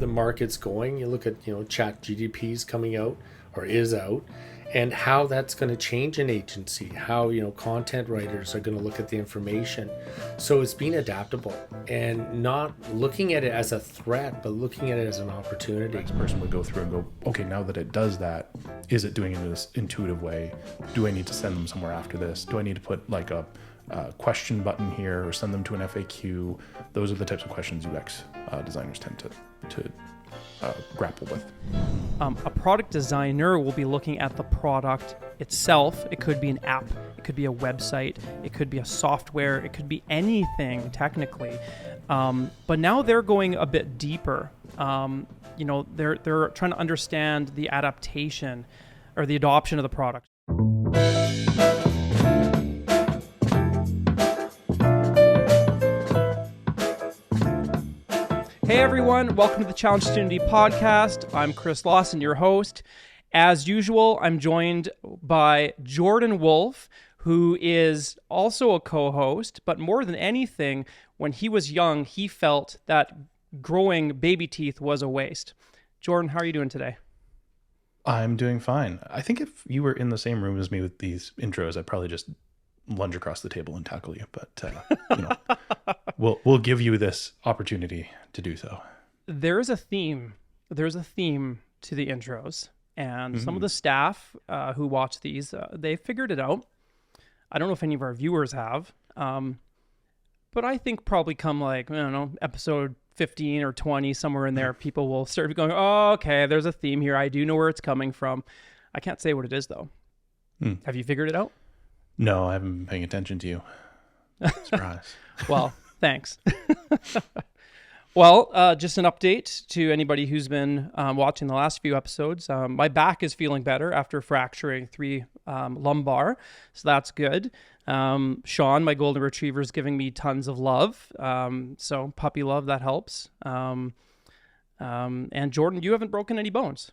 the market's going. You look at, Chat GDP's coming out or is out, and how that's going to change an agency, how, content writers are going to look at the information. So it's being adaptable and not looking at it as a threat, but looking at it as an opportunity. Next person would go through and go, okay, now that it does that, is it doing it in this intuitive way? Do I need to send them somewhere after this? Do I need to put like a question button here or send them to an FAQ? Those are the types of questions UX designers tend to grapple with. A product designer will be looking at the product itself. It could be an app, it could be a website, it could be a software, it could be anything technically. But now they're going a bit deeper. They're trying to understand the adaptation or the adoption of the product. Hey everyone, welcome to the Challngtunity podcast. I'm Chris Lawson, your host. As usual, I'm joined by Jordan Wolf, who is also a co-host, but more than anything, when he was young, he felt that growing baby teeth was a waste. Jordan, how are you doing today? I'm doing fine. I think if you were in the same room as me with these intros, I'd probably just lunge across the table and tackle you, but we'll give you this opportunity to do so. There's a theme to the intros, and some of the staff who watch these, they figured it out. I don't know if any of our viewers have, but I think probably come episode 15 or 20, somewhere in there, people will start going, oh, okay, there's a theme here. I do know where it's coming from. I can't say what it is though. Have you figured it out? No, I haven't been paying attention to you. Surprise. Well, thanks. Well, just an update to anybody who's been watching the last few episodes. My back is feeling better after fracturing 3 lumbar, so that's good. Sean, my golden retriever, is giving me tons of love. So puppy love, that helps. And Jordan, you haven't broken any bones.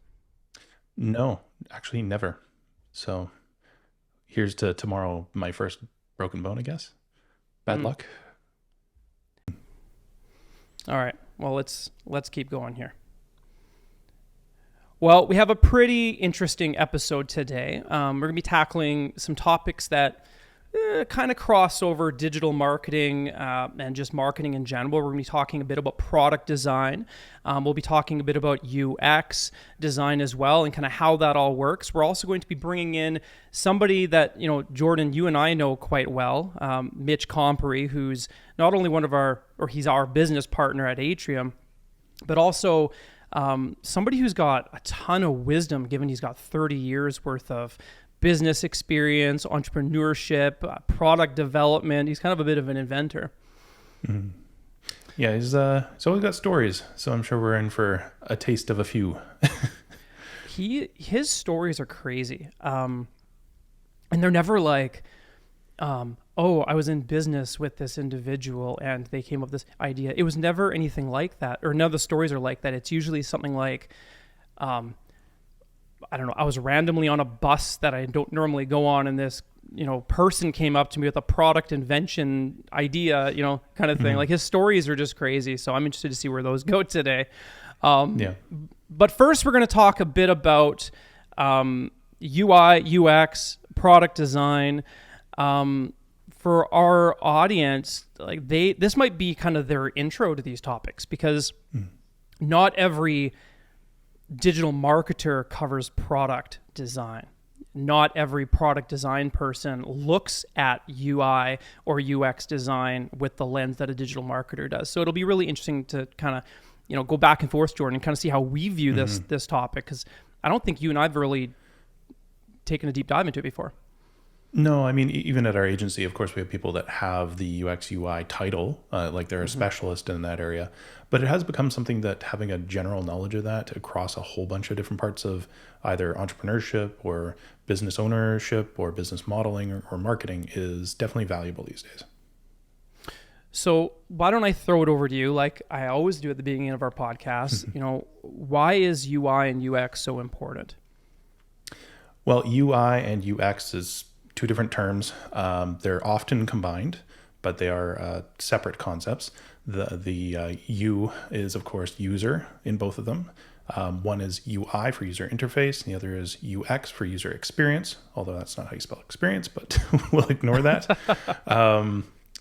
No, actually never. So here's to tomorrow, my first broken bone, I guess. Bad luck. All right. Well, let's keep going here. Well, we have a pretty interesting episode today. We're going to be tackling some topics that kind of cross over digital marketing and just marketing in general. We're going to be talking a bit about product design. We'll be talking a bit about UX design as well and kind of how that all works. We're also going to be bringing in somebody that, Jordan, you and I know quite well, Mitch Compri, who's not only he's our business partner at ATRIUM, but also somebody who's got a ton of wisdom, given he's got 30 years worth of business experience, entrepreneurship, product development. He's kind of a bit of an inventor. Mm-hmm. Yeah, he's always got stories, so I'm sure we're in for a taste of a few. His stories are crazy, and they're never like, oh, I was in business with this individual and they came up with this idea. It was never anything like that, or none of the stories are like that. It's usually something like, I don't know, I was randomly on a bus that I don't normally go on, and this, person came up to me with a product invention idea, kind of thing. Like, his stories are just crazy. So I'm interested to see where those go today. But first, we're going to talk a bit about UI, UX, product design. For our audience, this might be kind of their intro to these topics, because not every digital marketer covers product design. Not every product design person looks at UI or UX design with the lens that a digital marketer does. So it'll be really interesting to kind of, go back and forth, Jordan, and kind of see how we view this topic, because I don't think you and I have really taken a deep dive into it before. No, I mean, even at our agency, of course, we have people that have the UX UI title, like they're a specialist in that area. But it has become something that having a general knowledge of that across a whole bunch of different parts of either entrepreneurship or business ownership or business modeling or marketing is definitely valuable these days. So why don't I throw it over to you, like I always do at the beginning of our podcast? Why is UI and UX so important? Well, UI and UX is two different terms. They're often combined, but they are separate concepts. The U is, of course, user in both of them. One is UI for user interface, and the other is UX for user experience, although that's not how you spell experience, but we'll ignore that.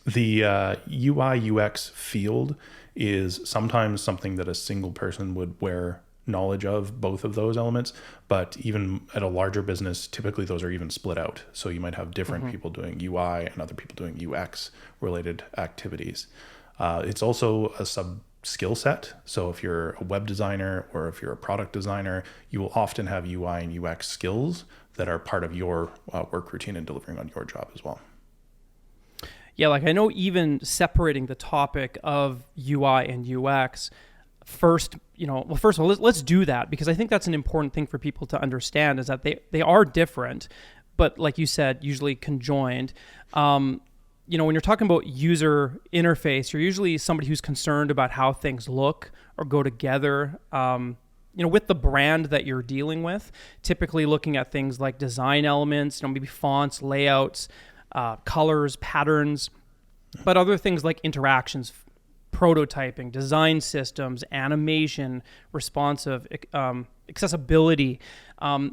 The UI UX field is sometimes something that a single person would wear knowledge of, both of those elements, but even at a larger business, typically those are even split out. So you might have different people doing UI and other people doing UX related activities. It's also a sub skill set. So if you're a web designer or if you're a product designer, you will often have UI and UX skills that are part of your work routine and delivering on your job as well. Yeah, like I know even separating the topic of UI and UX, first of all, let's do that, because I think that's an important thing for people to understand, is that they are different, but like you said, usually conjoined. When you're talking about user interface, you're usually somebody who's concerned about how things look or go together, with the brand that you're dealing with, typically looking at things like design elements, maybe fonts, layouts, colors, patterns, but other things like interactions, prototyping, design systems, animation, responsive, accessibility.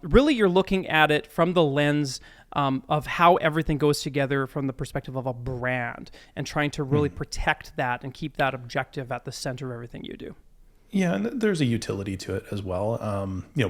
Really, you're looking at it from the lens of how everything goes together from the perspective of a brand, and trying to really protect that and keep that objective at the center of everything you do. Yeah, and there's a utility to it as well.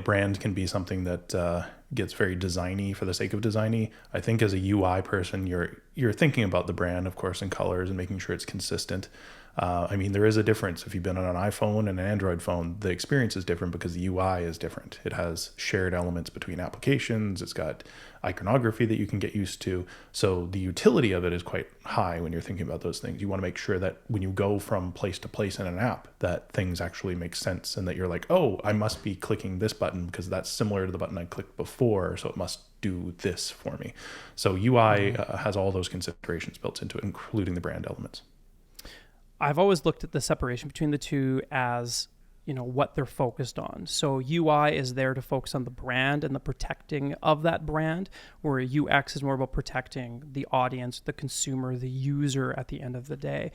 Brand can be something that gets very designy for the sake of designy. I think as a UI person, you're thinking about the brand, of course, in colors and making sure it's consistent. There is a difference. If you've been on an iPhone and an Android phone, the experience is different because the UI is different. It has shared elements between applications. It's got iconography that you can get used to. So the utility of it is quite high when you're thinking about those things. You want to make sure that when you go from place to place in an app, that things actually make sense, and that you're like, oh, I must be clicking this button because that's similar to the button I clicked before, so it must do this for me. So UI has all those considerations built into it, including the brand elements. I've always looked at the separation between the two as, what they're focused on. So UI is there to focus on the brand and the protecting of that brand, where UX is more about protecting the audience, the consumer, the user at the end of the day.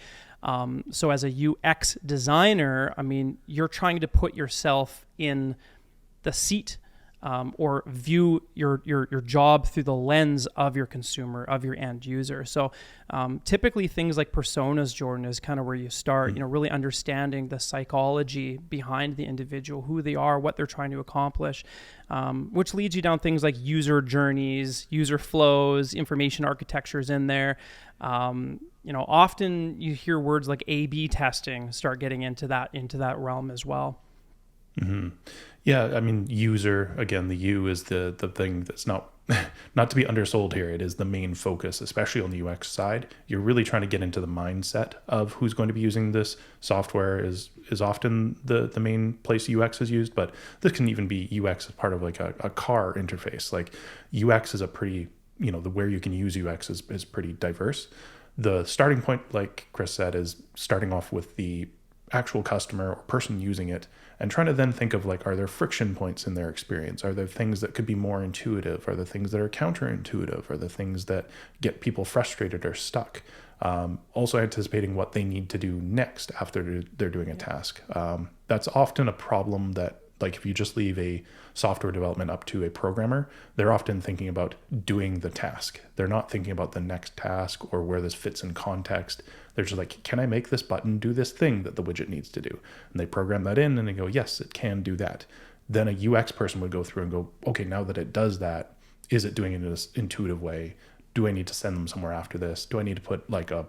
So as a UX designer, you're trying to put yourself in the seat or view your job through the lens of your consumer, of your end user. So typically things like personas, Jordan, is kind of where you start, really understanding the psychology behind the individual, who they are, what they're trying to accomplish, which leads you down things like user journeys, user flows, information architectures in there. Often you hear words like A/B testing start getting into that realm as well. Mm-hmm. Yeah, user, again, the U is the thing that's not to be undersold here. It is the main focus, especially on the UX side. You're really trying to get into the mindset of who's going to be using this. Software is often the main place UX is used, but this can even be UX as part of like a car interface. Like UX is a pretty, where you can use UX is pretty diverse. The starting point, like Chris said, is starting off with the actual customer or person using it, and trying to then think of like, are there friction points in their experience? Are there things that could be more intuitive? Are there things that are counterintuitive? Are there things that get people frustrated or stuck? Also anticipating what they need to do next after they're doing a task. That's often a problem that, like, if you just leave a software development up to a programmer, they're often thinking about doing the task. They're not thinking about the next task or where this fits in context. They're just like, can I make this button do this thing that the widget needs to do? And they program that in and they go, yes, it can do that. Then a UX person would go through and go, okay, now that it does that, is it doing it in this intuitive way? Do I need to send them somewhere after this? Do I need to put like a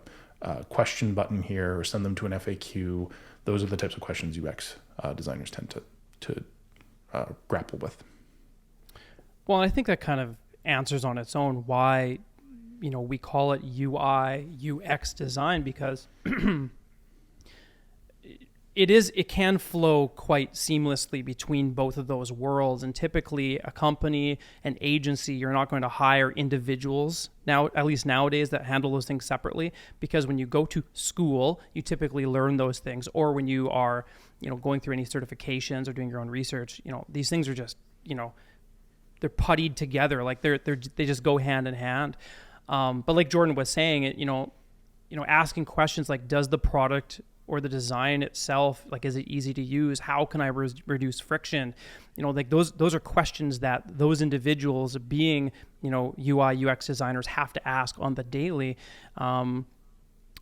question button here or send them to an FAQ? Those are the types of questions UX designers tend to grapple with. Well, I think that kind of answers on its own why, we call it UI, UX design, because it can flow quite seamlessly between both of those worlds. And typically a company, an agency, you're not going to hire individuals now, at least nowadays, that handle those things separately, because when you go to school, you typically learn those things, or when you are, going through any certifications or doing your own research, these things are just, they're puttied together. Like they just go hand in hand. But like Jordan was saying, asking questions like, does the product or the design itself, like, is it easy to use? How can I reduce friction? Like those are questions that those individuals being, UI, UX designers have to ask on the daily. And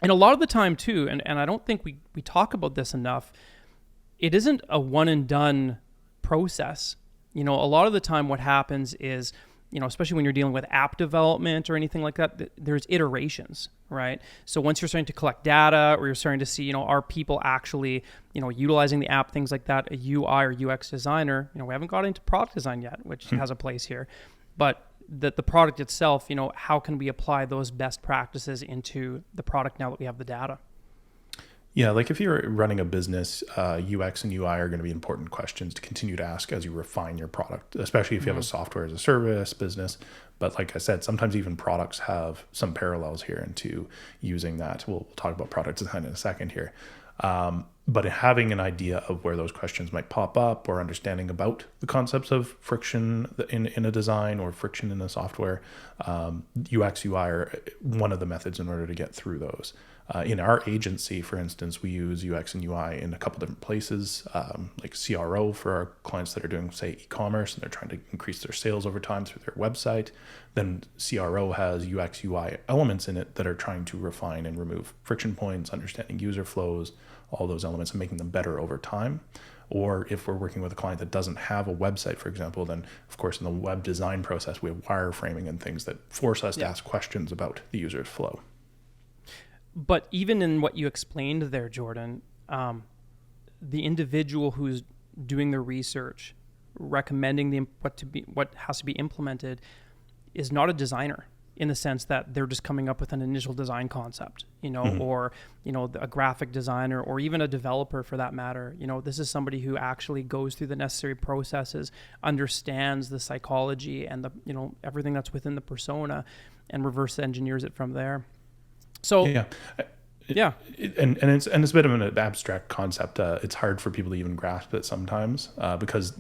a lot of the time too, and I don't think we talk about this enough, it isn't a one and done process. A lot of the time what happens is, especially when you're dealing with app development or anything like that, there's iterations, right? So once you're starting to collect data, or you're starting to see, are people actually, utilizing the app, things like that, a UI or UX designer, we haven't got into product design yet, which has a place here, but the product itself, how can we apply those best practices into the product now that we have the data? Yeah, like if you're running a business, UX and UI are going to be important questions to continue to ask as you refine your product, especially if you have a software as a service business. But like I said, sometimes even products have some parallels here into using that. We'll talk about product design in a second here. But having an idea of where those questions might pop up, or understanding about the concepts of friction in a design or friction in a software, UX, UI are one of the methods in order to get through those. In our agency, for instance, we use UX and UI in a couple different places, like CRO for our clients that are doing, say, e-commerce, and they're trying to increase their sales over time through their website. Then CRO has UX, UI elements in it that are trying to refine and remove friction points, understanding user flows, all those elements, and making them better over time. Or if we're working with a client that doesn't have a website, for example, then of course in the web design process, we have wireframing and things that force us to ask questions about the user's flow. But even in what you explained there, Jordan, the individual who's doing the research, recommending what has to be implemented, is not a designer, in the sense that they're just coming up with an initial design concept, or a graphic designer, or even a developer for that matter. This is somebody who actually goes through the necessary processes, understands the psychology and the everything that's within the persona, and reverse engineers it from there. So and it's a bit of an abstract concept. It's hard for people to even grasp it sometimes, because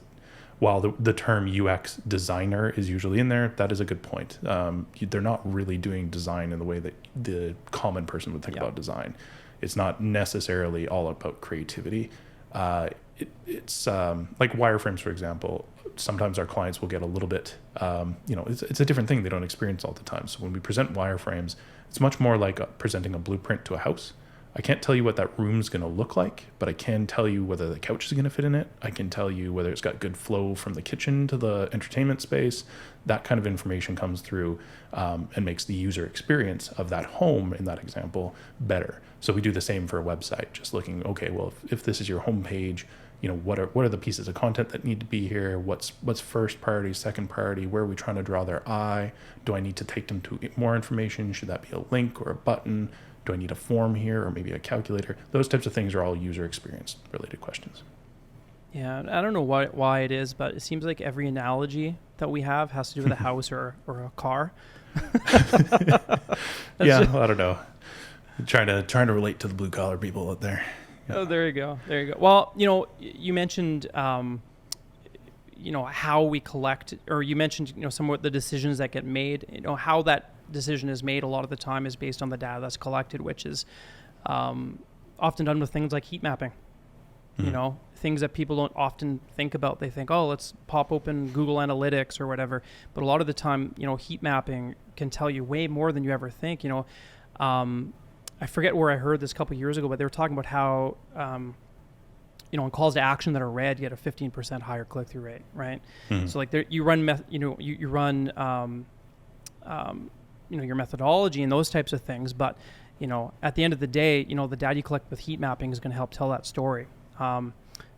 while the term UX designer is usually in there, that is a good point. They're not really doing design in the way that the common person would think about design. It's not necessarily all about creativity. It's like wireframes, for example. Sometimes our clients will get a little bit, it's a different thing they don't experience all the time. So when we present wireframes, it's much more like presenting a blueprint to a house. I can't tell you what that room's going to look like, but I can tell you whether the couch is going to fit in it. I can tell you whether it's got good flow from the kitchen to the entertainment space. That kind of information comes through and makes the user experience of that home in that example better. So we do the same for a website, just looking, okay, well, if this is your homepage, what are the pieces of content that need to be here? What's first priority, second priority? Where are we trying to draw their eye? Do I need to take them to more information? Should that be a link or a button? Do I need a form here, or maybe a calculator? Those types of things are all user experience related questions. Yeah, I don't know why it is, but it seems like every analogy that we have has to do with a house or a car. Yeah, I don't know. Trying to relate to the blue collar people out there. Oh, there you go. Well, you mentioned, how we collect, or you mentioned, some of the decisions that get made. How that decision is made a lot of the time is based on the data that's collected, which is often done with things like heat mapping. Things that people don't often think about. They think, oh, let's pop open Google Analytics or whatever. But a lot of the time, heat mapping can tell you way more than you ever think. I forget where I heard this a couple of years ago, but they were talking about how, in calls to action that are read, you get a 15% higher click-through rate, right? So like you run your methodology and those types of things, but at the end of the day, the data you collect with heat mapping is going to help tell that story.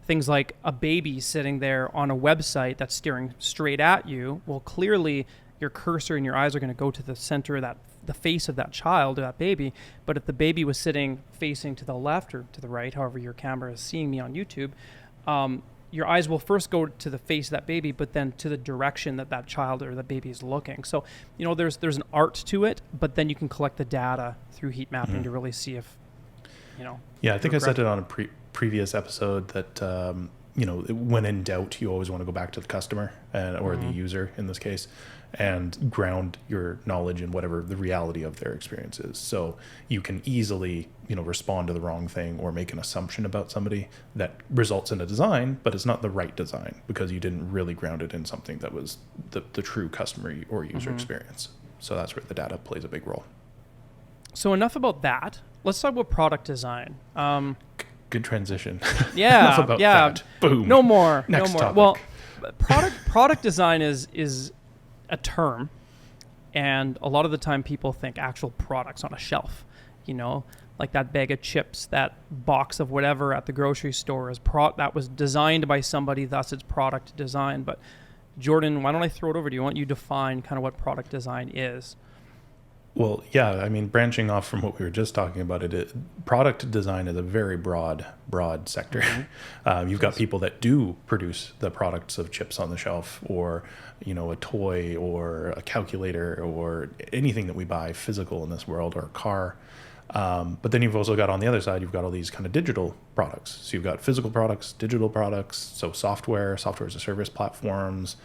Things like a baby sitting there on a website that's staring straight at you, well, clearly your cursor and your eyes are going to go to the center of the face of that child or that baby. But if the baby was sitting facing to the left or to the right, however your camera is seeing me on YouTube, your eyes will first go to the face of that baby, but then to the direction that child or the baby is looking. So, there's an art to it, but then you can collect the data through heat mapping to really see if, Yeah, I think I said it on a previous episode that when in doubt, you always want to go back to the customer or the user in this case, and ground your knowledge in whatever the reality of their experience is. So you can easily, respond to the wrong thing or make an assumption about somebody that results in a design, but it's not the right design because you didn't really ground it in something that was the true customer or user experience. So that's where the data plays a big role. So enough about that. Let's talk about product design. Good transition. Yeah, Enough about that. Boom. No more. Next topic. Well, product design is a term, and a lot of the time people think actual products on a shelf. Like that bag of chips, that box of whatever at the grocery store that was designed by somebody, thus it's product design. But Jordan, why don't I throw it over to you? I want you to define kind of what product design is. Well, yeah, I mean, branching off from what we were just talking about, product design is a very broad sector. You've got people that do produce the products of chips on the shelf, or a toy, or a calculator, or anything that we buy physical in this world, or a car. But then you've also got on the other side, you've got all these kind of digital products. So you've got physical products, digital products, so software as a service platforms,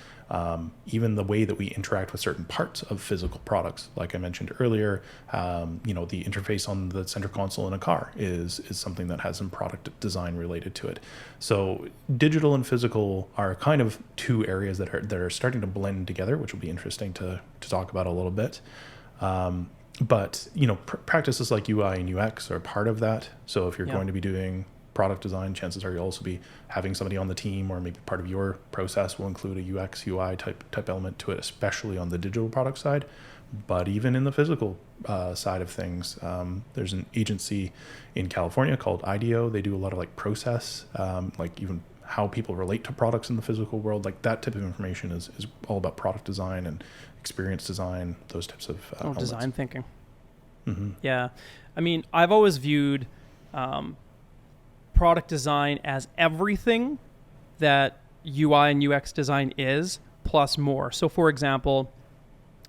even the way that we interact with certain parts of physical products. Like I mentioned earlier, the interface on the center console in a car is something that has some product design related to it. So digital and physical are kind of two areas that are starting to blend together, which will be interesting to talk about a little bit. But practices like UI and UX are part of that. So if you're going to be doing product design, chances are you'll also be having somebody on the team, or maybe part of your process will include a UX UI type element to it, especially on the digital product side. But even in the physical side of things, there's an agency in California called IDEO. They do a lot of process, like even how people relate to products in the physical world. Like that type of information is all about product design and experience design, those types of elements. Design thinking. Mm-hmm. Yeah. I mean, I've always viewed product design as everything that UI and UX design is, plus more. So for example,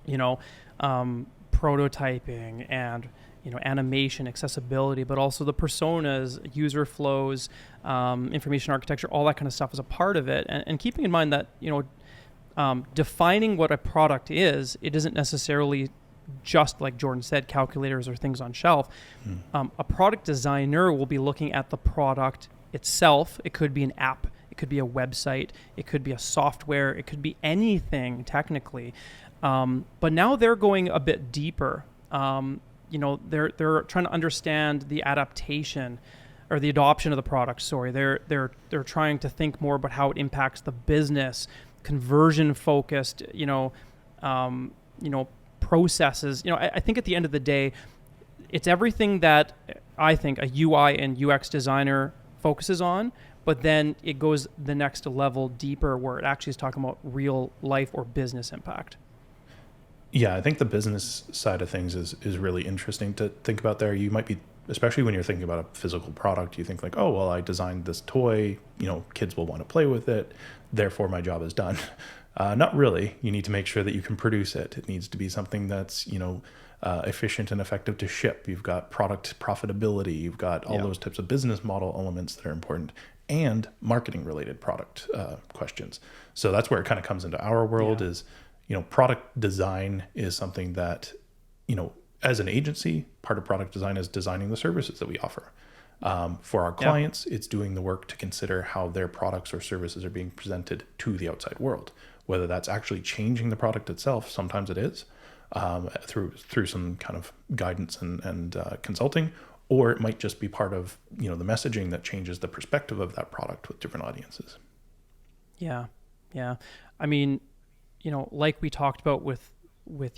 prototyping and animation, accessibility, but also the personas, user flows, information architecture, all that kind of stuff is a part of it. And keeping in mind that, defining what a product is, it isn't necessarily just like Jordan said, calculators or things on shelf. A product designer will be looking at the product itself. It could be an app, it could be a website, it could be a software, it could be anything technically. But now they're going a bit deeper. They're trying to understand the adaptation or the adoption of the product. Sorry, they're trying to think more about how it impacts the business, conversion focused. Processes. I think at the end of the day, it's everything that I think a UI and UX designer focuses on, but then it goes the next level deeper where it actually is talking about real life or business impact. Yeah, I think the business side of things is really interesting to think about there. You might be, especially when you're thinking about a physical product, you think like, oh, well, I designed this toy, kids will want to play with it, therefore my job is done. Not really. You need to make sure that you can produce it. It needs to be something that's, efficient and effective to ship. You've got product profitability. You've got all those types of business model elements that are important, and marketing related product questions. So that's where it kind of comes into our world is, product design is something that, as an agency, part of product design is designing the services that we offer. For our clients, it's doing the work to consider how their products or services are being presented to the outside world. Whether that's actually changing the product itself, sometimes it is, through some kind of guidance and consulting, or it might just be part of the messaging that changes the perspective of that product with different audiences. Yeah. I mean, like we talked about with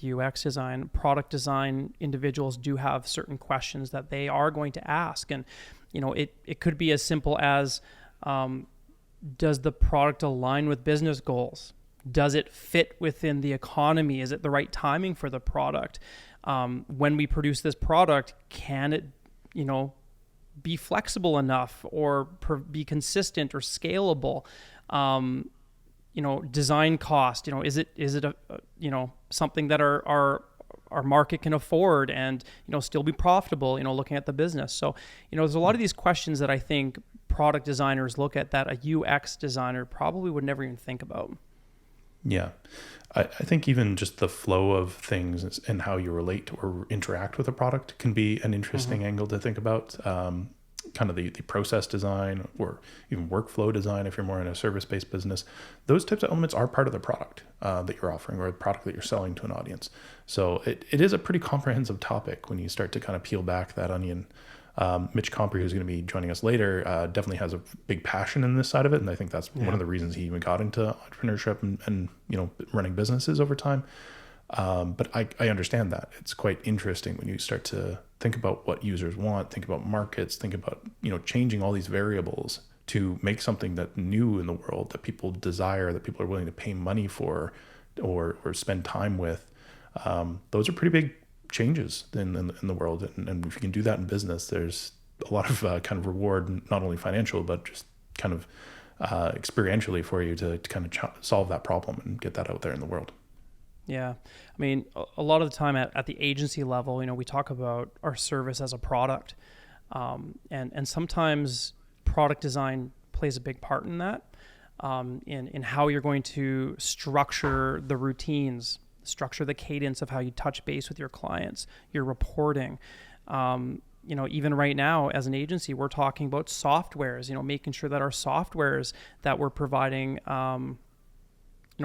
UX design, product design individuals do have certain questions that they are going to ask, and it could be as simple as, does the product align with business goals? Does it fit within the economy? Is it the right timing for the product? When we produce this product, can it, be flexible enough or be consistent or scalable? Design cost, is it a something that our market can afford and, still be profitable, looking at the business. So, there's a lot of these questions that I think product designers look at that a UX designer probably would never even think about. Yeah. I think even just the flow of things and how you relate or interact with a product can be an interesting angle to think about. Kind of the process design or even workflow design, if you're more in a service-based business, those types of elements are part of the product that you're offering or the product that you're selling to an audience. So it is a pretty comprehensive topic when you start to kind of peel back that onion. Mitch Compri, who's going to be joining us later, definitely has a big passion in this side of it. And I think that's one of the reasons he even got into entrepreneurship and running businesses over time. But I understand that. It's quite interesting when you start to think about what users want, think about markets, think about, changing all these variables to make something that new in the world that people desire, that people are willing to pay money for or spend time with. Those are pretty big changes in the world. And if you can do that in business, there's a lot of kind of reward, not only financial, but just kind of experientially for you to kind of solve that problem and get that out there in the world. Yeah. I mean, a lot of the time at the agency level, we talk about our service as a product. And sometimes product design plays a big part in that, in how you're going to structure the routines, structure the cadence of how you touch base with your clients, your reporting. Even right now as an agency, we're talking about softwares, making sure that our softwares that we're providing,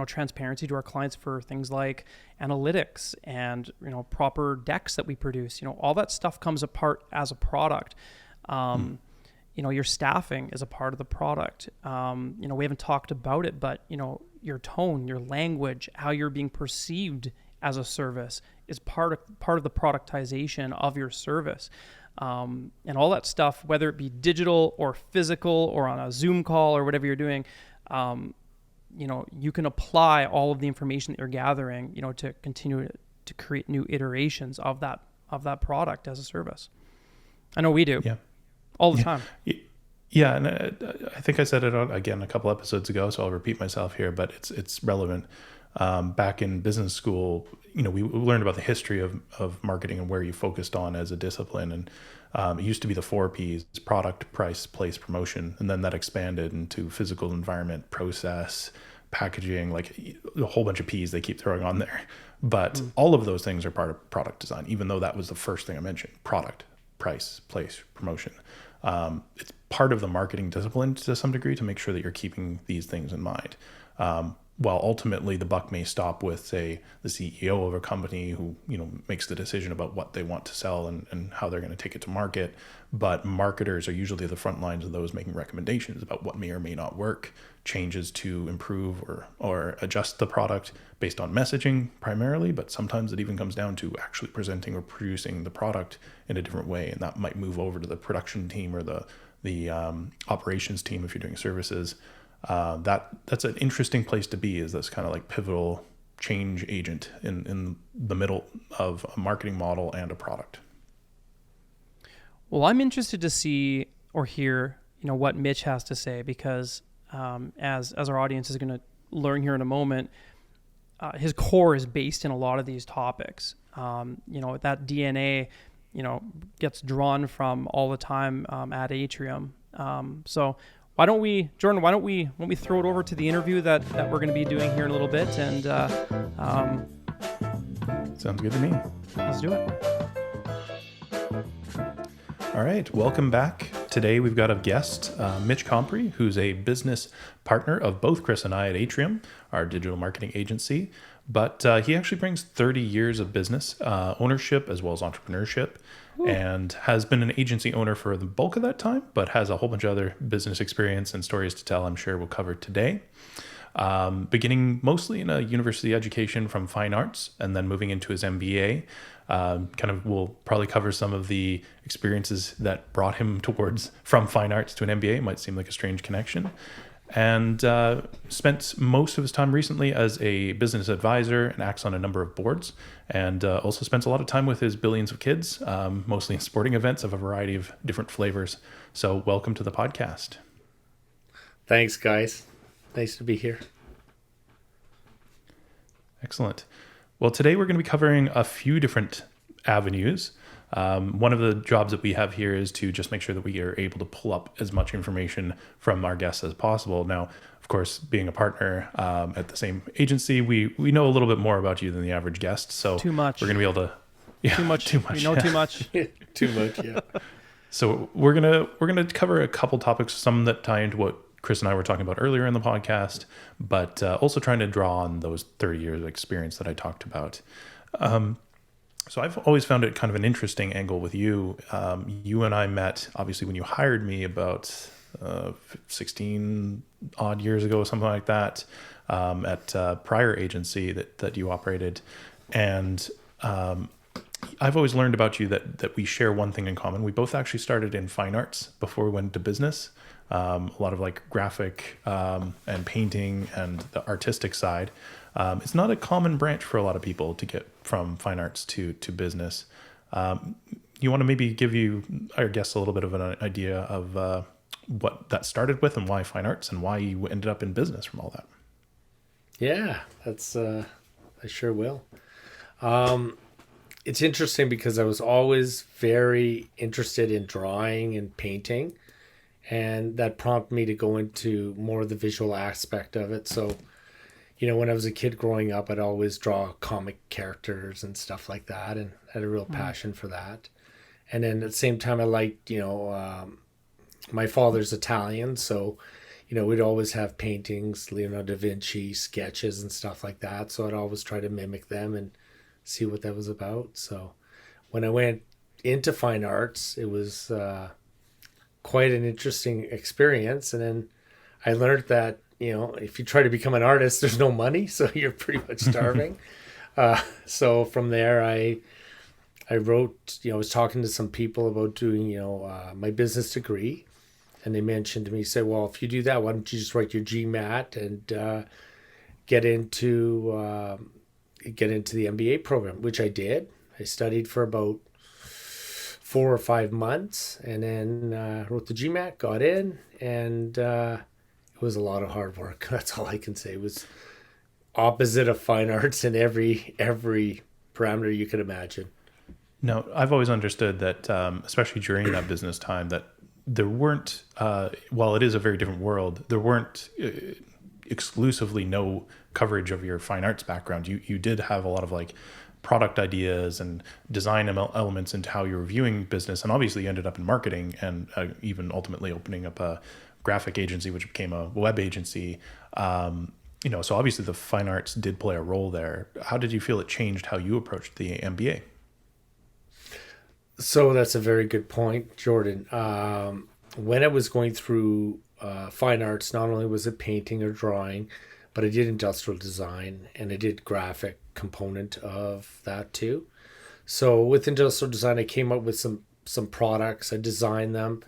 transparency to our clients for things like analytics and, proper decks that we produce, all that stuff comes apart as a product. Your staffing is a part of the product. We haven't talked about it, but, your tone, your language, how you're being perceived as a service is part of the productization of your service. And all that stuff, whether it be digital or physical or on a Zoom call or whatever you're doing, you can apply all of the information that you're gathering, to continue to create new iterations of that product as a service. I know we do. Yeah. All the time. Yeah, and I think I said it again a couple episodes ago, so I'll repeat myself here, but it's relevant. Back in business school, we learned about the history of marketing and where you focused on as a discipline. And it used to be the 4 Ps: product, price, place, promotion. And then that expanded into physical environment, process, packaging, like a whole bunch of Ps they keep throwing on there. But all of those things are part of product design, even though that was the first thing I mentioned: product, price, place, promotion. It's part of the marketing discipline to some degree to make sure that you're keeping these things in mind. While ultimately the buck may stop with, say, the CEO of a company who, makes the decision about what they want to sell and how they're going to take it to market. But marketers are usually the front lines of those making recommendations about what may or may not work, changes to improve or adjust the product based on messaging primarily. But sometimes it even comes down to actually presenting or producing the product in a different way. And that might move over to the production team or the operations team if you're doing services. That's an interesting place to be, is this kind of like pivotal change agent in the middle of a marketing model and a product. Well, I'm interested to see or hear, what Mitch has to say, because as our audience is going to learn here in a moment, his core is based in a lot of these topics. That DNA, gets drawn from all the time at ATRIUM. So why don't we, Jordan, why don't we throw it over to the interview that we're going to be doing here in a little bit, and sounds good to me. Let's do it. All right, welcome back. Today we've got a guest, Mitch Compri, who's a business partner of both Chris and I at ATRIUM, our digital marketing agency. But he actually brings 30 years of business ownership as well as entrepreneurship. Ooh. And has been an agency owner for the bulk of that time, but has a whole bunch of other business experience and stories to tell, I'm sure we'll cover today. Beginning mostly in a university education from fine arts and then moving into his MBA. We'll probably cover some of the experiences that brought him towards from fine arts to an MBA. It might seem like a strange connection. And spent most of his time recently as a business advisor and acts on a number of boards, and also spends a lot of time with his billions of kids, mostly in sporting events of a variety of different flavors. So welcome to the podcast. Thanks, guys. Nice to be here. Excellent. Well, today we're going to be covering a few different avenues. One of the jobs that we have here is to just make sure that we are able to pull up as much information from our guests as possible. Now, of course, being a partner at the same agency, we know a little bit more about you than the average guest. So Too much. we're going to be able to, yeah, Too much. too much. We know too much. Too much, yeah. So we're gonna cover a couple topics, some that tie into what Chris and I were talking about earlier in the podcast, but also trying to draw on those 30 years of experience that I talked about. So I've always found it kind of an interesting angle with you. You and I met, obviously, when you hired me about 16 odd years ago, something like that, at a prior agency that you operated. And I've always learned about you that we share one thing in common. We both actually started in fine arts before we went into business. A lot of like graphic and painting and the artistic side. It's not a common branch for a lot of people to get from fine arts to business. You want to maybe give our guests a little bit of an idea of what that started with and why fine arts and why you ended up in business from all that. Yeah, that's I sure will. It's interesting because I was always very interested in drawing and painting, and that prompted me to go into more of the visual aspect of it. So, when I was a kid growing up, I'd always draw comic characters and stuff like that, and had a real passion for that. And then at the same time, I liked, my father's Italian, so, we'd always have paintings, Leonardo da Vinci, sketches and stuff like that. So I'd always try to mimic them and see what that was about. So when I went into fine arts, it was quite an interesting experience. And then I learned that, if you try to become an artist, there's no money, so you're pretty much starving. So from there, I wrote, I was talking to some people about doing, my business degree. And they mentioned to me, say, well, if you do that, why don't you just write your GMAT and get into the MBA program, which I did. I studied for about 4 or 5 months, and then wrote the GMAT, got in, and it was a lot of hard work. That's all I can say. It was opposite of fine arts in every parameter you could imagine. Now, I've always understood that, especially during that business time, that there weren't, while it is a very different world, there weren't exclusively no coverage of your fine arts background. You did have a lot of like product ideas and design elements into how you were viewing business, and obviously you ended up in marketing and even ultimately opening up a graphic agency, which became a web agency. So obviously the fine arts did play a role there. How did you feel it changed how you approached the MBA? So that's a very good point, Jordan. When I was going through fine arts, not only was it painting or drawing, but I did industrial design and I did graphic component of that too. So with industrial design, I came up with some products. I designed them.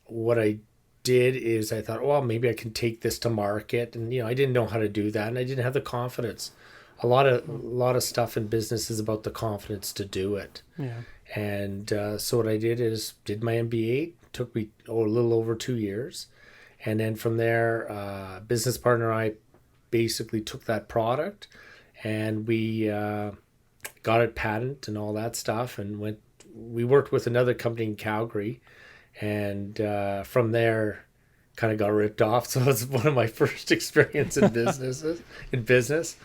What I did is I thought, well, maybe I can take this to market, and I didn't know how to do that, and I didn't have the confidence. A lot of stuff in business is about the confidence to do it. Yeah. And so what I did is did my MBA. Took me a little over 2 years, and then from there, business partner and I basically took that product, and we got it patent and all that stuff, and we worked with another company in Calgary, and from there, kind of got ripped off. So it was one of my first experience in business.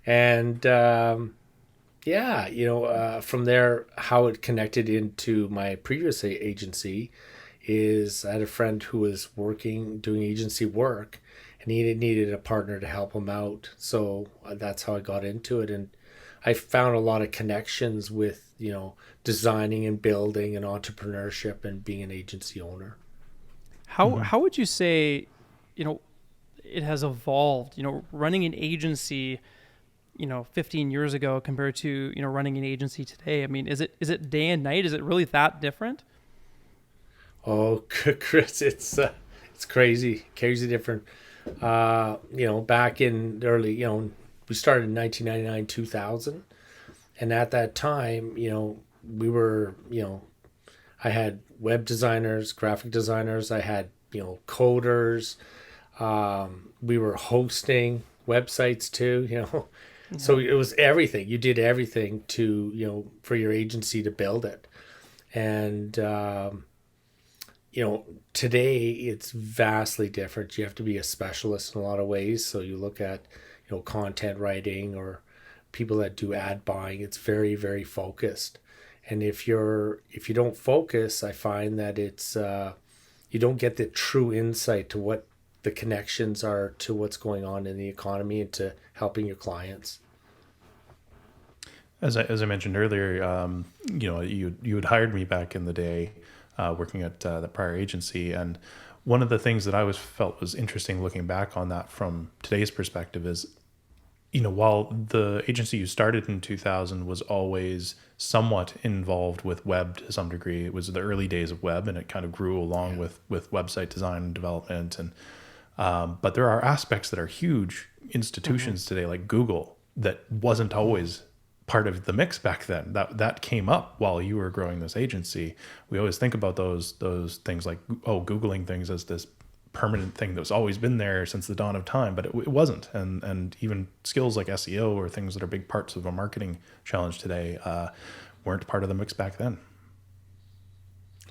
And from there, how it connected into my previous agency is I had a friend who was doing agency work, and he needed a partner to help him out. So that's how I got into it. And I found a lot of connections with, designing and building and entrepreneurship and being an agency owner. How would you say, it has evolved, running an agency, 15 years ago compared to, running an agency today? I mean, is it day and night? Is it really that different? Oh, Chris, it's crazy different. Back in the early, we started in 1999, 2000. And at that time, we were, I had web designers, graphic designers. I had, coders. We were hosting websites too, So it was everything. You did everything to, for your agency to build it. And, today it's vastly different. You have to be a specialist in a lot of ways. So you look at, content writing or people that do ad buying. It's very, very focused. And if you don't focus, I find that it's you don't get the true insight to what the connections are to what's going on in the economy and to helping your clients. As I mentioned earlier, you had hired me back in the day, working at the prior agency, and one of the things that I always felt was interesting looking back on that from today's perspective is, while the agency you started in 2000 was always somewhat involved with web to some degree, it was the early days of web, and it kind of grew along with website design and development, and but there are aspects that are huge institutions today, like Google, that wasn't always part of the mix back then. That came up while you were growing this agency. We always think about those things like, Googling things as this permanent thing that's always been there since the dawn of time, but it wasn't. And even skills like SEO or things that are big parts of a marketing challenge today weren't part of the mix back then.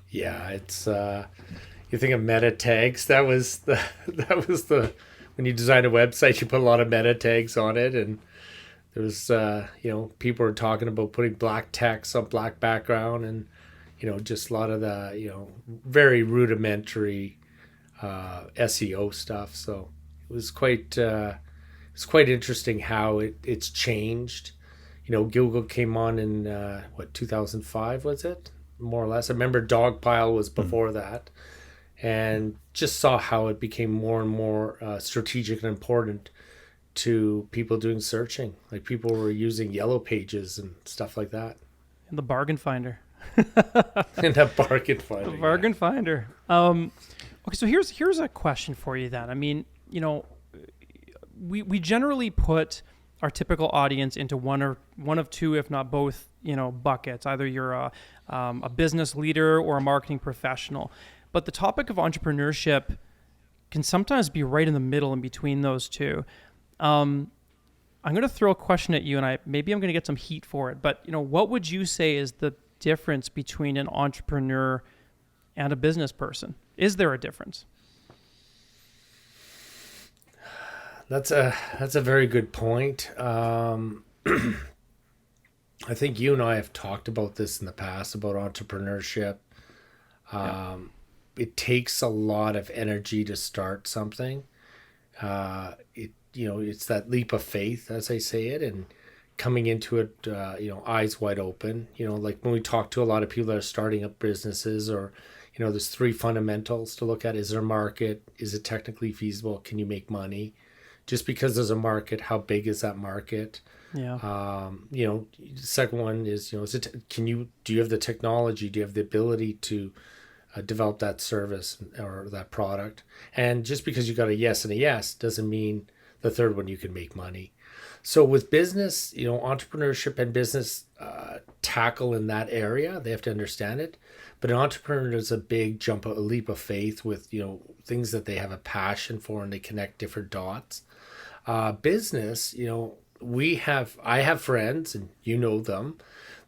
Yeah, it's you think of meta tags. That was the when you design a website, you put a lot of meta tags on it, and there was people were talking about putting black text on black background, and just a lot of the very rudimentary SEO stuff. So it was quite interesting how it's changed. Google came on in 2005 was it, more or less. I remember Dogpile was before that, and just saw how it became more and more strategic and important to people doing searching. Like people were using Yellow Pages and stuff like that. And the bargain finder. And that bargain finder. The bargain finder. Okay, so here's a question for you then. I mean, we generally put our typical audience into one of two, if not both, buckets. Either you're a business leader or a marketing professional. But the topic of entrepreneurship can sometimes be right in the middle in between those two. I'm going to throw a question at you, and I'm going to get some heat for it. But what would you say is the difference between an entrepreneur and a business person? Is there a difference? That's a very good point. I think you and I have talked about this in the past about entrepreneurship. It takes a lot of energy to start something. It's that leap of faith, as I say it, and coming into it, eyes wide open. Like when we talk to a lot of people that are starting up businesses, or, there's three fundamentals to look at. Is there a market? Is it technically feasible? Can you make money? Just because there's a market, how big is that market? Yeah. The second one is, do you have the technology? Do you have the ability to develop that service or that product? And just because you got a yes and a yes doesn't mean the third one you can make money. So with business, entrepreneurship and business tackle in that area. They have to understand it. But an entrepreneur is a big jump, a leap of faith with, things that they have a passion for, and they connect different dots. Business, I have friends, and them,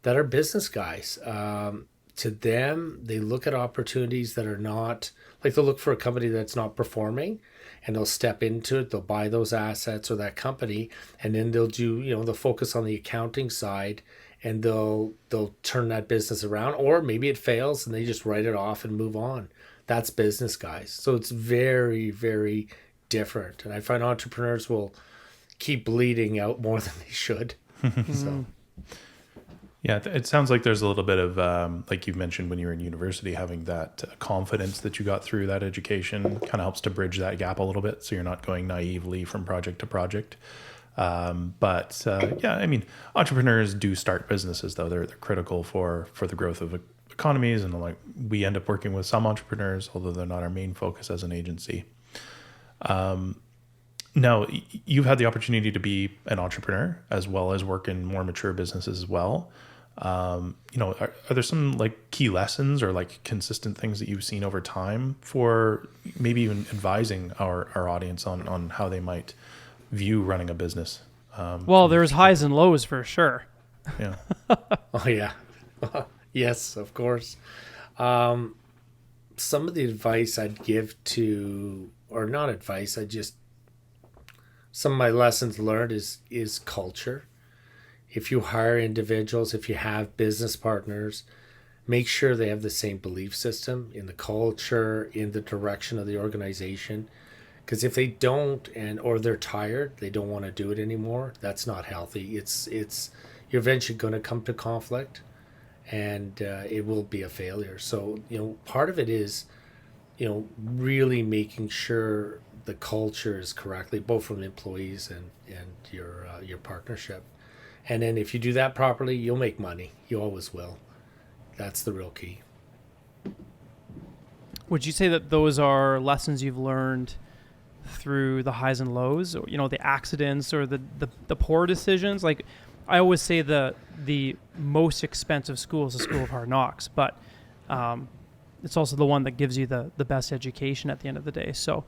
that are business guys. To them, they look at opportunities that are not, like they'll look for a company that's not performing, and they'll step into it. They'll buy those assets or that company, and then they'll do, they'll focus on the accounting side, and they'll turn that business around. Or maybe it fails and they just write it off and move on. That's business guys. So it's very, very different. And I find entrepreneurs will keep bleeding out more than they should. So. Yeah, it sounds like there's a little bit of, like you mentioned when you were in university, having that confidence that you got through that education kind of helps to bridge that gap a little bit, so you're not going naively from project to project. Entrepreneurs do start businesses, though. They're critical for the growth of economies, and like we end up working with some entrepreneurs, although they're not our main focus as an agency. Now, you've had the opportunity to be an entrepreneur as well as work in more mature businesses as well. Are there some like key lessons or like consistent things that you've seen over time for maybe even advising our audience on how they might view running a business Well, there's highs and lows for sure. Yeah. Oh yeah, yes, of course. Some of the advice I'd give to, or not advice, some of my lessons learned is culture. If you hire individuals, if you have business partners, make sure they have the same belief system in the culture, in the direction of the organization. Because if they don't, or they're tired, they don't want to do it anymore, that's not healthy. It's you're eventually going to come to conflict, and it will be a failure. So part of it is really making sure the culture is correctly, both from employees and your partnership. And then if you do that properly, you'll make money. You always will. That's the real key. Would you say that those are lessons you've learned through the highs and lows, or, the accidents or the poor decisions? Like, I always say the most expensive school is the school of hard knocks, but it's also the one that gives you the best education at the end of the day. So,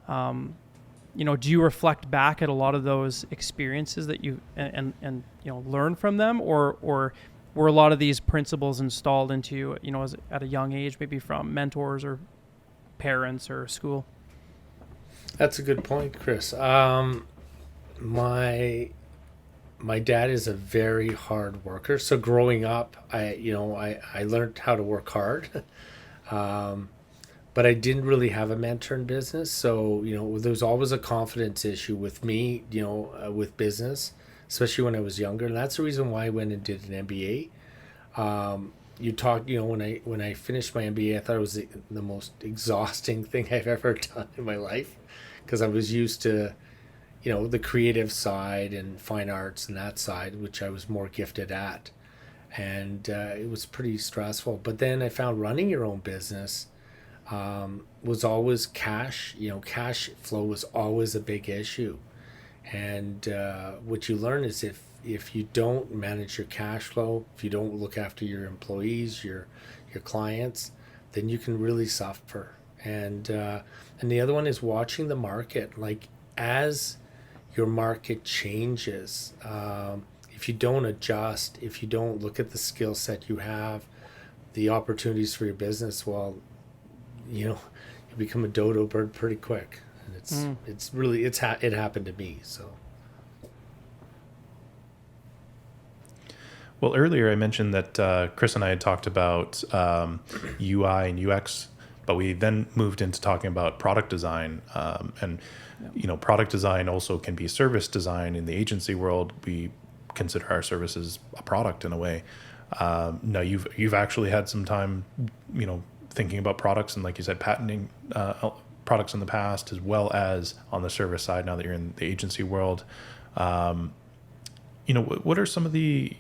do you reflect back at a lot of those experiences that you and learn from them, or were a lot of these principles installed into you, at a young age, maybe from mentors or parents or school? That's a good point, Chris. My dad is a very hard worker. So growing up, I learned how to work hard, but I didn't really have a mentor in business. So there was always a confidence issue with me, with business, especially when I was younger. And that's the reason why I went and did an MBA. When I finished my MBA, I thought it was the most exhausting thing I've ever done in my life, because I was used to, the creative side and fine arts and that side, which I was more gifted at. And it was pretty stressful. But then I found running your own business was always cash. Cash flow was always a big issue. And what you learn is if you don't manage your cash flow, if you don't look after your employees, your clients, then you can really suffer. And the other one is watching the market. Like, as your market changes, if you don't adjust, if you don't look at the skill set you have, the opportunities for your business, well, you become a dodo bird pretty quick. And it happened to me. So. Well, earlier I mentioned that Chris and I had talked about UI and UX, but we then moved into talking about product design. Product design also can be service design. In the agency world, we consider our services a product in a way. Now you've actually had some time, thinking about products and, like you said, patenting products in the past, as well as on the service side now that you're in the agency world. What are some of the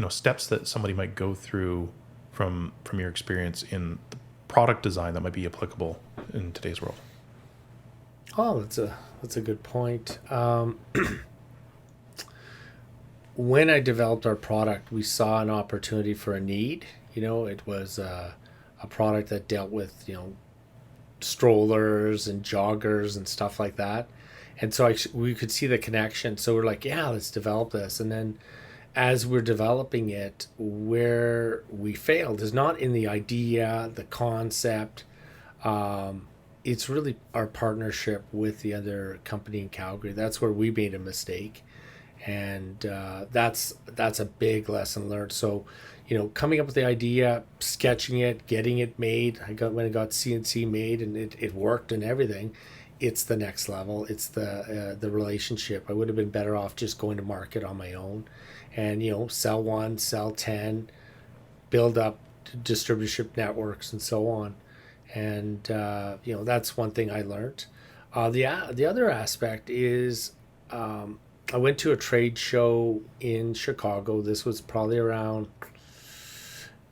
steps that somebody might go through from your experience in the product design that might be applicable in today's world? Oh, that's a good point. When I developed our product, we saw an opportunity for a need. It was a product that dealt with strollers and joggers and stuff like that, and so we could see the connection. So we're like, yeah, let's develop this. And then as we're developing it, where we failed is not in the idea, the concept. It's really our partnership with the other company in Calgary. That's where we made a mistake. And that's a big lesson learned. So, coming up with the idea, sketching it, getting it made. When I got CNC made and it worked and everything, it's the next level. It's the relationship. I would have been better off just going to market on my own, and sell one, sell 10, build up distributorship networks and so on. And that's one thing I learned. The other aspect is I went to a trade show in Chicago. This was probably around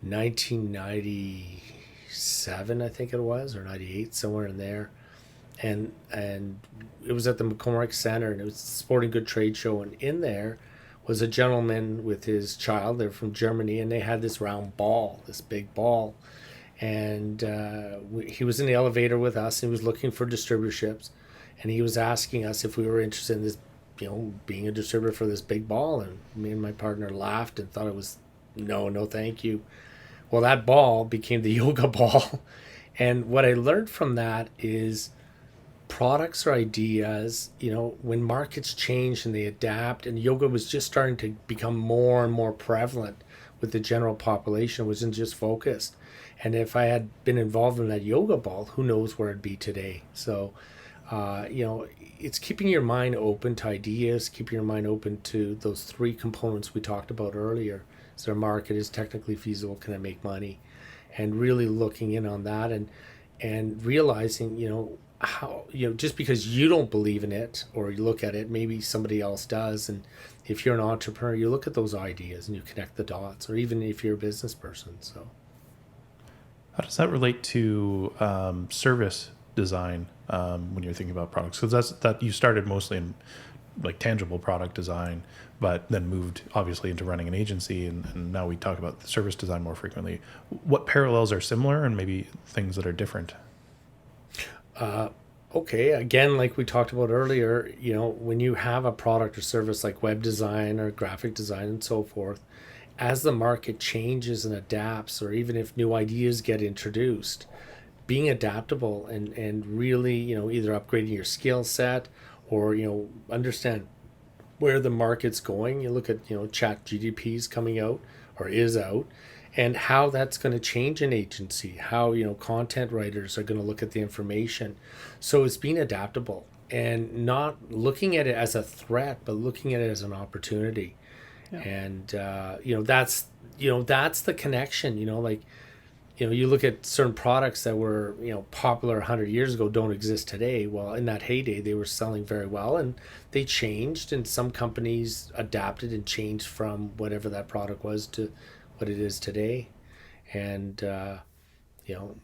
1997, I think it was, or 98, somewhere in there. And it was at the McCormick Center, and it was a sporting good trade show. And in there was a gentleman with his child. They're from Germany, and they had this round ball, this big ball. And he was in the elevator with us, and he was looking for distributorships. And he was asking us if we were interested in this being a distributor for this big ball, and me and my partner laughed and thought it was no, thank you. Well, that ball became the yoga ball. And what I learned from that is products or ideas, when markets change and they adapt, and yoga was just starting to become more and more prevalent with the general population, it wasn't just focused. And if I had been involved in that yoga ball, who knows where I'd be today. So, it's keeping your mind open to ideas, keeping your mind open to those three components we talked about earlier. Is there a market? Is technically feasible? Can I make money? And really looking in on that, and realizing, how, just because you don't believe in it or you look at it, maybe somebody else does. And if you're an entrepreneur, you look at those ideas and you connect the dots, or even if you're a business person. So how does that relate to service design when you're thinking about products? Because that you started mostly in like tangible product design, but then moved obviously into running an agency, and now we talk about service design more frequently. What parallels are similar and maybe things that are different? Okay, again, like we talked about earlier, when you have a product or service like web design or graphic design and so forth, as the market changes and adapts, or even if new ideas get introduced, being adaptable and really, either upgrading your skill set or, understand where the market's going. You look at, chat GDPs coming out or is out, and how that's going to change an agency, how, content writers are going to look at the information. So it's being adaptable and not looking at it as a threat, but looking at it as an opportunity. Yeah. And, that's the connection, you look at certain products that were, popular 100 years ago don't exist today. Well, in that heyday, they were selling very well, and they changed, and some companies adapted and changed from whatever that product was to what it is today. And,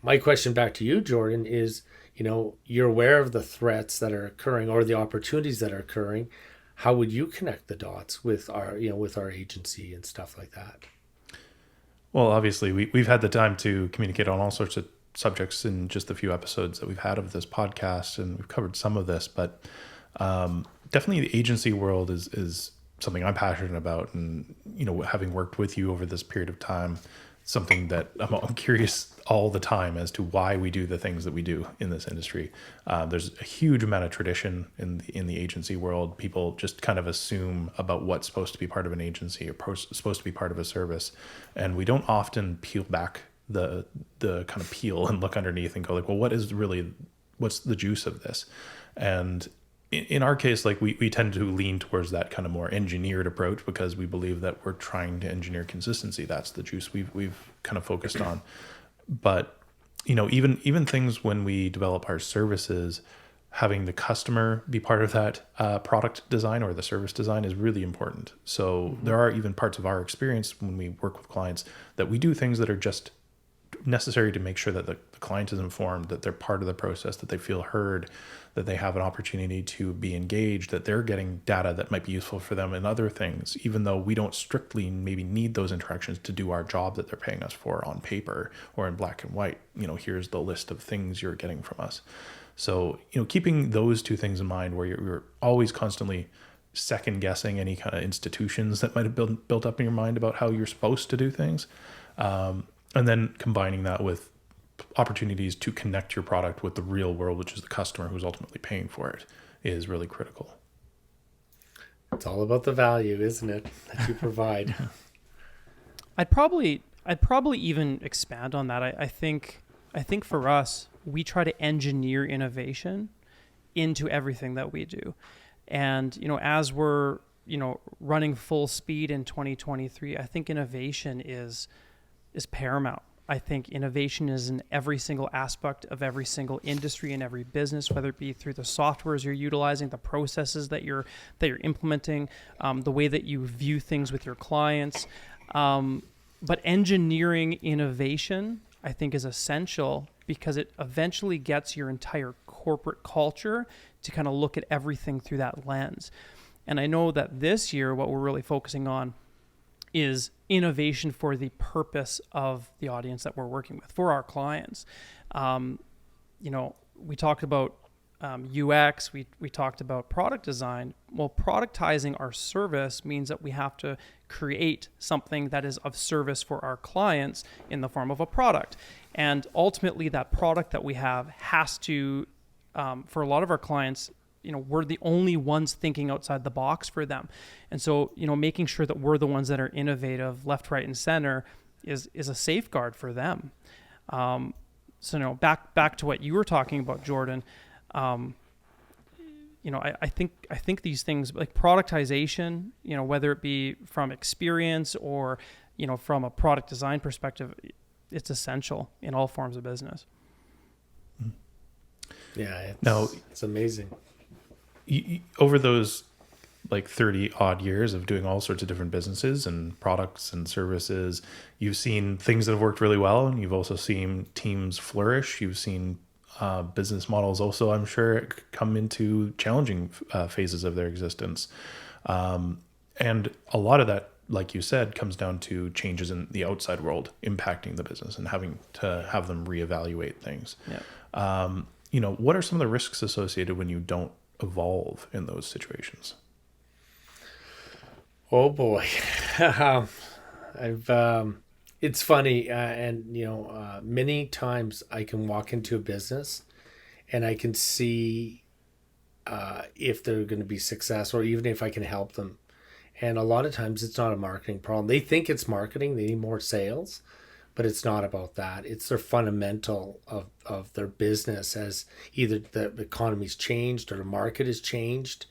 my question back to you, Jordan, is, you're aware of the threats that are occurring or the opportunities that are occurring. How would you connect the dots with our agency and stuff like that? Well, obviously, we've had the time to communicate on all sorts of subjects in just the few episodes that we've had of this podcast, and we've covered some of this, but definitely the agency world is something I'm passionate about. And, having worked with you over this period of time, something that I'm curious all the time as to why we do the things that we do in this industry. There's a huge amount of tradition in the agency world. People just kind of assume about what's supposed to be part of an agency or supposed to be part of a service. And we don't often peel back the kind of peel and look underneath and go like, well, what's the juice of this? And in our case, like we tend to lean towards that kind of more engineered approach because we believe that we're trying to engineer consistency. That's the juice we've kind of focused on. But, even things when we develop our services, having the customer be part of that product design or the service design is really important. So there are even parts of our experience when we work with clients that we do things that are just necessary to make sure that the client is informed, that they're part of the process, that they feel heard, that they have an opportunity to be engaged, that they're getting data that might be useful for them in other things, even though we don't strictly maybe need those interactions to do our job that they're paying us for on paper or in black and white. Here's the list of things you're getting from us. So, keeping those two things in mind, where you're always constantly second guessing any kind of institutions that might have built up in your mind about how you're supposed to do things. And then combining that with opportunities to connect your product with the real world, which is the customer who's ultimately paying for it, is really critical. It's all about the value, isn't it, that you provide? I'd probably even expand on that. I think for us, we try to engineer innovation into everything that we do. And, as we're, running full speed in 2023, I think innovation is paramount. I think innovation is in every single aspect of every single industry and every business, whether it be through the softwares you're utilizing, the processes that you're implementing, the way that you view things with your clients. But engineering innovation, I think, is essential because it eventually gets your entire corporate culture to kind of look at everything through that lens. And I know that this year, what we're really focusing on is innovation for the purpose of the audience that we're working with, for our clients. We talked about UX, we talked about product design. Well, productizing our service means that we have to create something that is of service for our clients in the form of a product. And ultimately, that product that we have has to, for a lot of our clients, we're the only ones thinking outside the box for them. And so, making sure that we're the ones that are innovative, left, right, and center is a safeguard for them. So, back to what you were talking about, Jordan. I think these things like productization, whether it be from experience or, from a product design perspective, it's essential in all forms of business. Yeah, it's amazing. Over those like 30 odd years of doing all sorts of different businesses and products and services, you've seen things that have worked really well, and you've also seen teams flourish. You've seen business models also, I'm sure, come into challenging phases of their existence. And a lot of that, like you said, comes down to changes in the outside world impacting the business and having to have them reevaluate things. Yeah. What are some of the risks associated when you don't evolve in those situations? Oh boy. It's funny. Many times I can walk into a business and I can see if they're going to be successful, or even if I can help them. And a lot of times it's not a marketing problem. They think it's marketing. They need more sales, but it's not about that. It's their fundamental of their business, as either the economy's changed or the market has changed.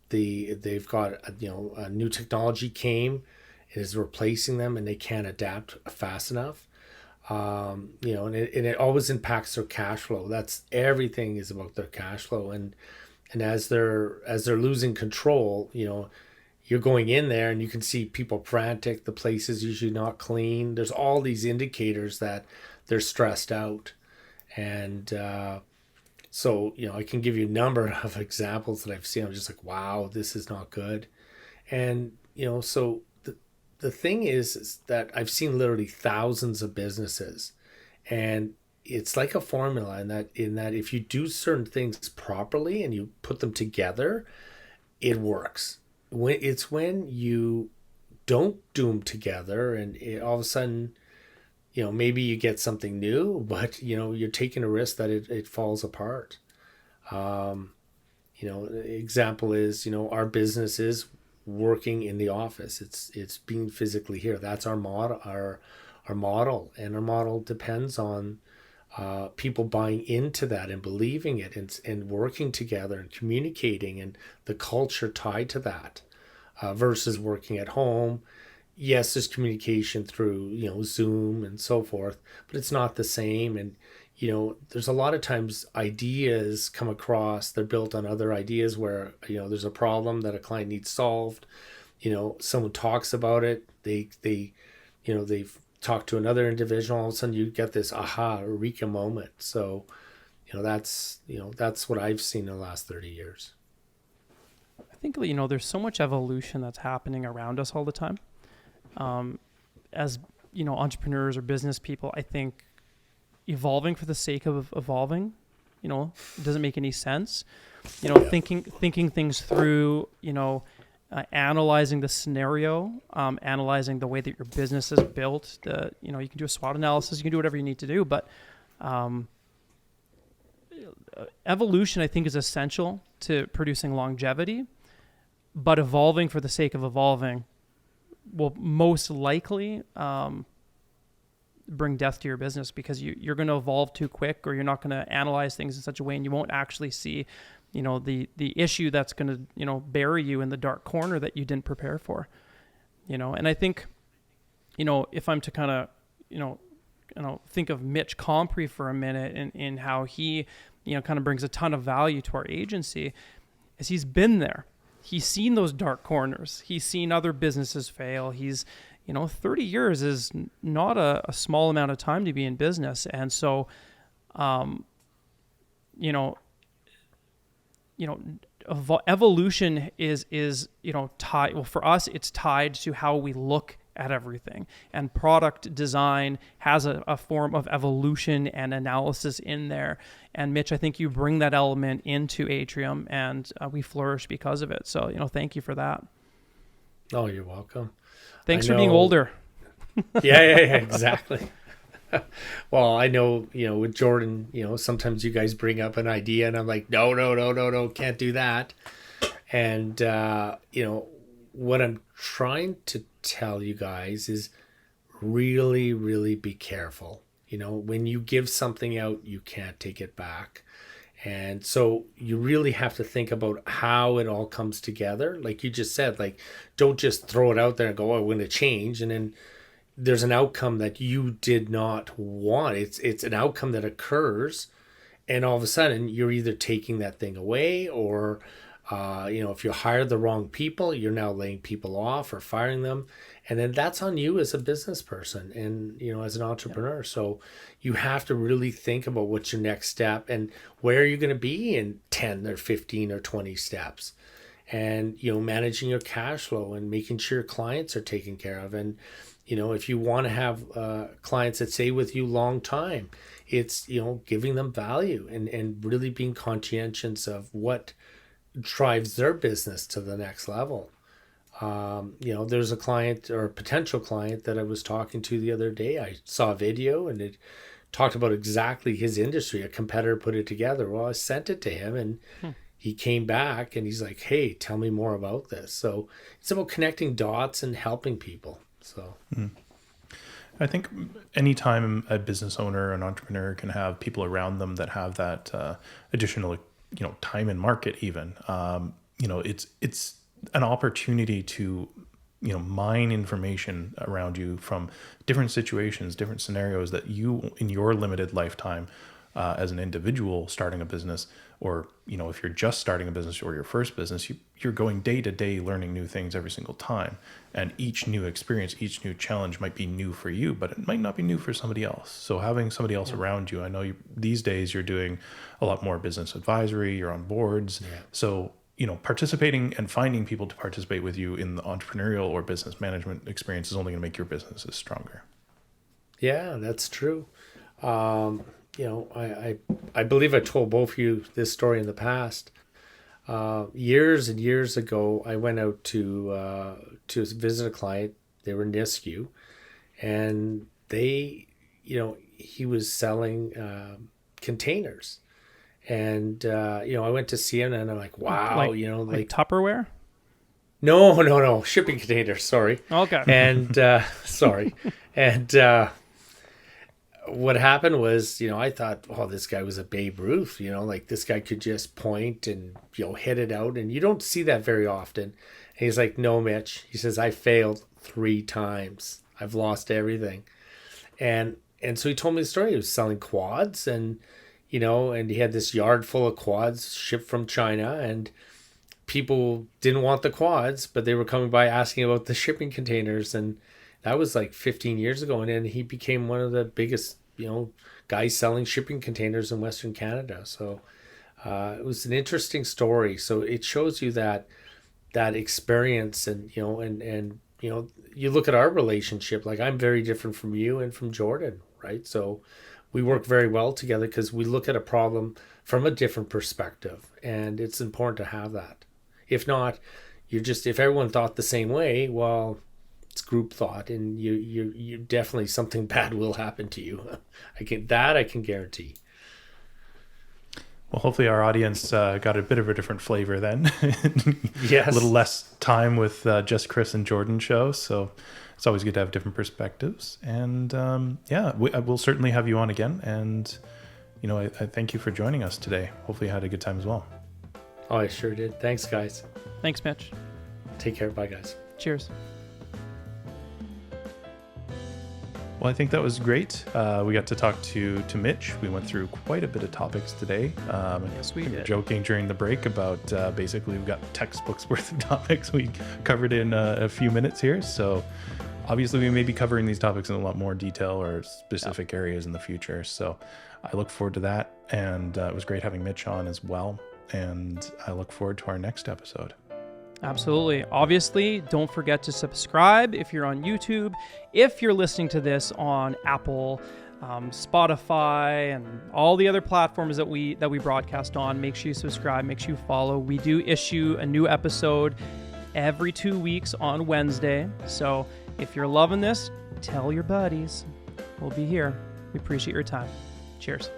They've got a new technology came, it is replacing them, and they can't adapt fast enough. And it always impacts their cash flow. That's everything is about their cash flow, and as they're losing control, you're going in there and you can see people frantic. The place is usually not clean. There's all these indicators that they're stressed out. And so, I can give you a number of examples that I've seen. I'm just like, wow, this is not good. And, so the thing is that I've seen literally thousands of businesses, and it's like a formula in that if you do certain things properly and you put them together, it works. It's when you don't do them together and all of a sudden, maybe you get something new, but, you're taking a risk that it falls apart. Example is, our business is working in the office. It's being physically here. That's our model, our model. And our model depends on people buying into that and believing it and working together and communicating and the culture tied to that versus working at home. Yes, there's communication through, Zoom and so forth, but it's not the same. And, there's a lot of times ideas come across, they're built on other ideas where, there's a problem that a client needs solved. Someone talks about it. They've talked to another individual. All of a sudden you get this aha, eureka moment. So, that's what I've seen in the last 30 years. I think, there's so much evolution that's happening around us all the time. As, entrepreneurs or business people, I think evolving for the sake of evolving, doesn't make any sense. Thinking things through, analyzing the scenario, analyzing the way that your business is built. You can do a SWOT analysis, you can do whatever you need to do, but evolution, I think, is essential to producing longevity. But evolving for the sake of evolving will most likely bring death to your business, because you're going to evolve too quick, or you're not going to analyze things in such a way, and you won't actually see, the issue that's going to, bury you in the dark corner that you didn't prepare for, And I think, if I'm to kind of, think of Mitch Compri for a minute and how he, kind of brings a ton of value to our agency, is he's been there. He's seen those dark corners. He's seen other businesses fail. He's, 30 years is not a small amount of time to be in business. And so, evolution is tied, well, for us, it's tied to how we look at everything. And product design has a form of evolution and analysis in there. And Mitch, I think you bring that element into ATRIUM, and we flourish because of it. So, thank you for that. Oh, you're welcome. Thanks for being older. Yeah, exactly. Well, I know, with Jordan, sometimes you guys bring up an idea and I'm like, no, can't do that. And, what I'm trying to tell you guys is really, really be careful. When you give something out, you can't take it back. And so you really have to think about how it all comes together. Like you just said, like, don't just throw it out there and go, oh, we're going to change. And then there's an outcome that you did not want. It's an outcome that occurs. And all of a sudden you're either taking that thing away or, if you hired the wrong people, you're now laying people off or firing them. And then that's on you as a business person and, as an entrepreneur. So you have to really think about what's your next step and where are you going to be in 10 or 15 or 20 steps. And, managing your cash flow and making sure your clients are taken care of. And, if you want to have clients that stay with you long time, it's, giving them value and really being conscientious of what drives their business to the next level. There's a client or a potential client that I was talking to the other day. I saw a video and it talked about exactly his industry. A competitor put it together. Well, I sent it to him and he came back and he's like, hey, tell me more about this. So it's about connecting dots and helping people. So I think anytime a business owner, an entrepreneur can have people around them that have that additional, time in market even, it's an opportunity to, mine information around you from different situations, different scenarios that you in your limited lifetime as an individual starting a business, or, if you're just starting a business or your first business, you're going day to day learning new things every single time. And each new experience, each new challenge might be new for you, but it might not be new for somebody else. So having somebody else around you, I know these days you're doing a lot more business advisory, you're on boards. Yeah. So, participating and finding people to participate with you in the entrepreneurial or business management experience is only going to make your businesses stronger. Yeah, that's true. I believe I told both of you this story in the past. Years and years ago, I went out to visit a client. They were NISCU, and he was selling containers. And, I went to see him and I'm like, wow, like Tupperware? No, shipping containers. Sorry. Okay. And, sorry. And, what happened was, I thought, oh, this guy was a Babe Ruth, like this guy could just point and, hit it out. And you don't see that very often. And he's like, no, Mitch. He says, I failed 3 times. I've lost everything. And so he told me the story. He was selling quads and, and he had this yard full of quads shipped from China, and people didn't want the quads, but they were coming by asking about the shipping containers. And that was like 15 years ago. And then he became one of the biggest, guys selling shipping containers in Western Canada. So it was an interesting story. So it shows you that experience and, and you look at our relationship, like I'm very different from you and from Jordan, right? So we work very well together because we look at a problem from a different perspective, and it's important to have that. If not, if everyone thought the same way, well, it's group thought, and you definitely something bad will happen to you. I can guarantee. Well, hopefully our audience got a bit of a different flavor then. Yes. A little less time with just Chris and Jordan show. So it's always good to have different perspectives. And I will certainly have you on again. And, I thank you for joining us today. Hopefully you had a good time as well. Oh, I sure did. Thanks, guys. Thanks, Mitch. Take care. Bye, guys. Cheers. Well, I think that was great. We got to talk to Mitch. We went through quite a bit of topics today. Yes, we did. Joking during the break about basically we've got textbooks worth of topics we covered in a few minutes here. So obviously we may be covering these topics in a lot more detail or specific areas in the future. So I look forward to that. And it was great having Mitch on as well. And I look forward to our next episode. Absolutely. Obviously, don't forget to subscribe if you're on YouTube. If you're listening to this on Apple, Spotify, and all the other platforms that we broadcast on, make sure you subscribe, make sure you follow. We do issue a new episode every 2 weeks on Wednesday. So if you're loving this, tell your buddies. We'll be here. We appreciate your time. Cheers.